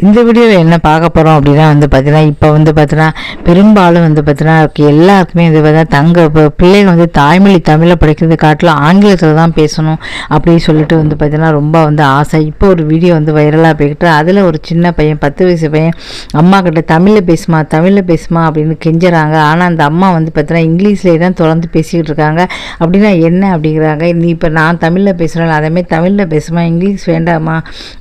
இந்த வீடியோவில் என்ன பார்க்க போகிறோம் அப்படின்னா பார்த்தீங்கன்னா, இப்போ பார்த்தீங்கன்னா பெரும்பாலும் பார்த்தீங்கன்னா எல்லாருக்குமே பார்த்தீங்கன்னா பிள்ளைகள் தாய்மொழி தமிழில் படிக்கிறது காட்டிலும் ஆங்கிலத்தில் தான் பேசணும் அப்படின்னு சொல்லிட்டு பார்த்தீங்கன்னா ரொம்ப ஆசை. இப்போ ஒரு வீடியோ வைரலாக போய்கிட்டு அதில் ஒரு சின்ன பையன் 10 வயசு பையன் அம்மா கிட்ட தமிழில் பேசுமா அப்படின்னு கெஞ்சுறாங்க. ஆனால் அந்த அம்மா பார்த்தீங்கன்னா இங்கிலீஷ்லேயே தான் தொடர்ந்து பேசிக்கிட்டு இருக்காங்க. அப்படின்னா என்ன அப்படிங்கிறாங்க. நீ இப்போ நான் தமிழில் பேசுகிறேன், அதேமாதிரி தமிழில் பேசுமா, இங்கிலீஷ் வேண்டாமா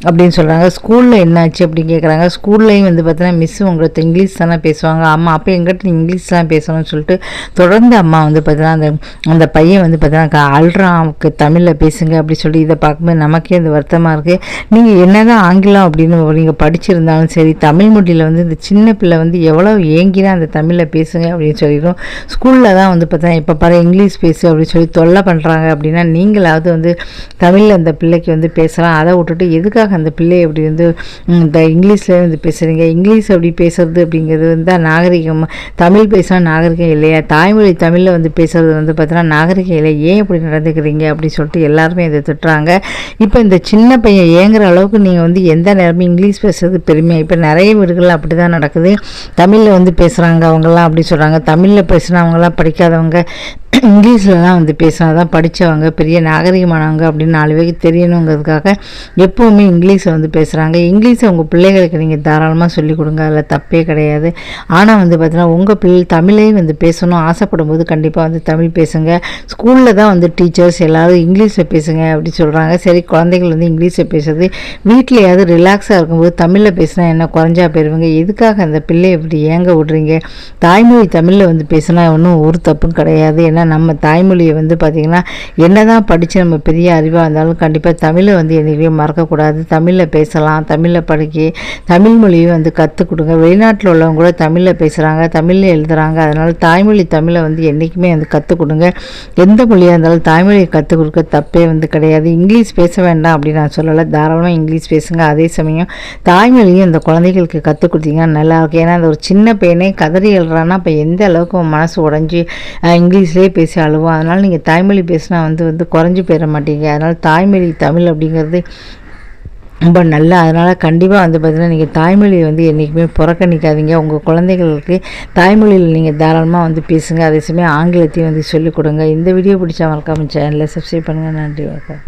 அப்படின்னு சொல்கிறாங்க. ஸ்கூலில் என்னாச்சு அப்படின்னு கேட்குறாங்க. ஸ்கூல்லையும் பார்த்தீங்கன்னா மிஸ் உங்களுக்கு இங்கிலீஷ் தானே பேசுவாங்க. அம்மா அப்போ எங்கிட்ட இங்கிலீஷ் தான் பேசணும்னு சொல்லிட்டு தொடர்ந்து அம்மா பார்த்தீங்கன்னா அந்த பையன் பார்த்தீங்கன்னா அழுறான், அவனுக்கு தமிழில் பேசுங்க அப்படி சொல்லி. இதை பார்க்கும்போது நமக்கே வருத்தமாக இருக்குது. நீங்கள் என்ன தான் ஆங்கிலம் அப்படின்னு நீங்கள் படிச்சிருந்தாலும் சரி, தமிழ் மொழியில் இந்த சின்ன பிள்ளை எவ்வளோ ஏங்கினா அந்த தமிழில் பேசுங்க அப்படின்னு சொல்லிடும். ஸ்கூலில் தான் பார்த்தீங்கன்னா இப்போ பாரு இங்கிலீஷ் பேசு அப்படின்னு சொல்லி தொல்லை பண்ணுறாங்க. அப்படின்னா நீங்களாவது தமிழில் அந்த பிள்ளைக்கு பேசலாம். அதை விட்டுட்டு எதுக்காக அந்த பிள்ளை அப்படி இந்த இங்கிலீஷில் பேசுகிறீங்க? இங்கிலீஷ் அப்படி பேசுறது அப்படிங்கிறது தான் நாகரிகம். தமிழ் பேசினா நாகரிகம் இல்லையா? தாய்மொழி தமிழில் பேசுகிறது பார்த்தீங்கன்னா நாகரிகம் இல்லை. ஏன் இப்படி நடந்துக்கிறீங்க அப்படின்னு சொல்லிட்டு எல்லாருமே இதை திட்டுறாங்க. இப்போ இந்த சின்ன பையன் ஏங்குற அளவுக்கு நீங்கள் எந்த நேரமும் இங்கிலீஷ் பேசுறது பெருமை. இப்போ நிறைய வீடுகள் அப்படி தான் நடக்குது. தமிழில் பேசுகிறாங்க அவங்கெல்லாம் அப்படி சொல்கிறாங்க. தமிழில் பேசுனா அவங்களாம் படிக்காதவங்க, இங்கிலீஷ்லலாம் பேசினா தான் படித்தவங்க, பெரிய நாகரிகமானவங்க அப்படின்னு 4 பேருக்கு தெரியணுங்கிறதுக்காக எப்போவுமே இங்கிலீஷை பேசுகிறாங்க. இங்கிலீஷை உங்கள் பிள்ளைகளுக்கு நீங்கள் தாராளமாக சொல்லிக் கொடுங்க, அதில் தப்பே கிடையாது. ஆனால் பார்த்தீங்கன்னா உங்கள் பிள்ளை தமிழையும் பேசணும் ஆசைப்படும் போது கண்டிப்பாக தமிழ் பேசுங்க. ஸ்கூலில் தான் டீச்சர்ஸ் எல்லோரும் இங்கிலீஷில் பேசுங்க அப்படி சொல்கிறாங்க. சரி, குழந்தைகள் இங்கிலீஷில் பேசுறது, வீட்டிலையாவது ரிலாக்ஸாக இருக்கும்போது தமிழில் பேசினா என்ன குறைஞ்சா போயிருவீங்க? எதுக்காக அந்த பிள்ளை இப்படி ஏங்க விடுறீங்க? தாய்மொழி தமிழில் பேசினா ஒன்றும் ஒரு தப்பும் கிடையாது. ஏன்னா நம்ம தாய்மொழியை பார்த்திங்கன்னா என்ன தான் படித்து நம்ம பெரிய அறிவாக இருந்தாலும் கண்டிப்பாக தமிழை என்றைக்குமே மறக்கக்கூடாது. தமிழில் பேசலாம், தமிழில் படிக்க, தமிழ் மொழியை கற்றுக் கொடுங்க. வெளிநாட்டில் உள்ளவங்க கூட தமிழில் பேசுகிறாங்க, தமிழில் எழுதுகிறாங்க. அதனால் தாய்மொழி தமிழை என்றைக்குமே கற்றுக் கொடுங்க. எந்த மொழியாக இருந்தாலும் தாய்மொழியை கற்றுக் கொடுக்க தப்பே கிடையாது. இங்கிலீஷ் பேச வேண்டாம் அப்படின்னு நான் சொல்லலை, தாராளமாக இங்கிலீஷ் பேசுங்க. அதே சமயம் தாய்மொழியும் இந்த குழந்தைகளுக்கு கற்றுக் கொடுத்தீங்கன்னா நல்லாயிருக்கும். ஏன்னா அந்த ஒரு சின்ன பையனே கதறி எழுறான்னா இப்போ எந்த அளவுக்கு மனசு உடஞ்சி இங்கிலீஷ்லேயே பேசி அழுவோம். அதனால் நீங்கள் தாய்மொழி பேசினா குறைஞ்சி போயிட மாட்டீங்க. அதனால் தாய்மொழி தமிழ் அப்படிங்கிறது ரொம்ப நல்லா. அதனால் கண்டிப்பாக பார்த்தீங்கன்னா நீங்கள் தாய்மொழியை என்றைக்குமே புறக்கணிக்காதீங்க. உங்கள் குழந்தைகளுக்கு தாய்மொழியில் நீங்கள் தாராளமாக பேசுங்க. அதே சமயம் ஆங்கிலத்தையும் சொல்லிக் கொடுங்க. இந்த வீடியோ பிடிச்சா மறக்காம சேனலை சப்ஸ்கிரைப் பண்ணுங்கள். நன்றி, வணக்கம்.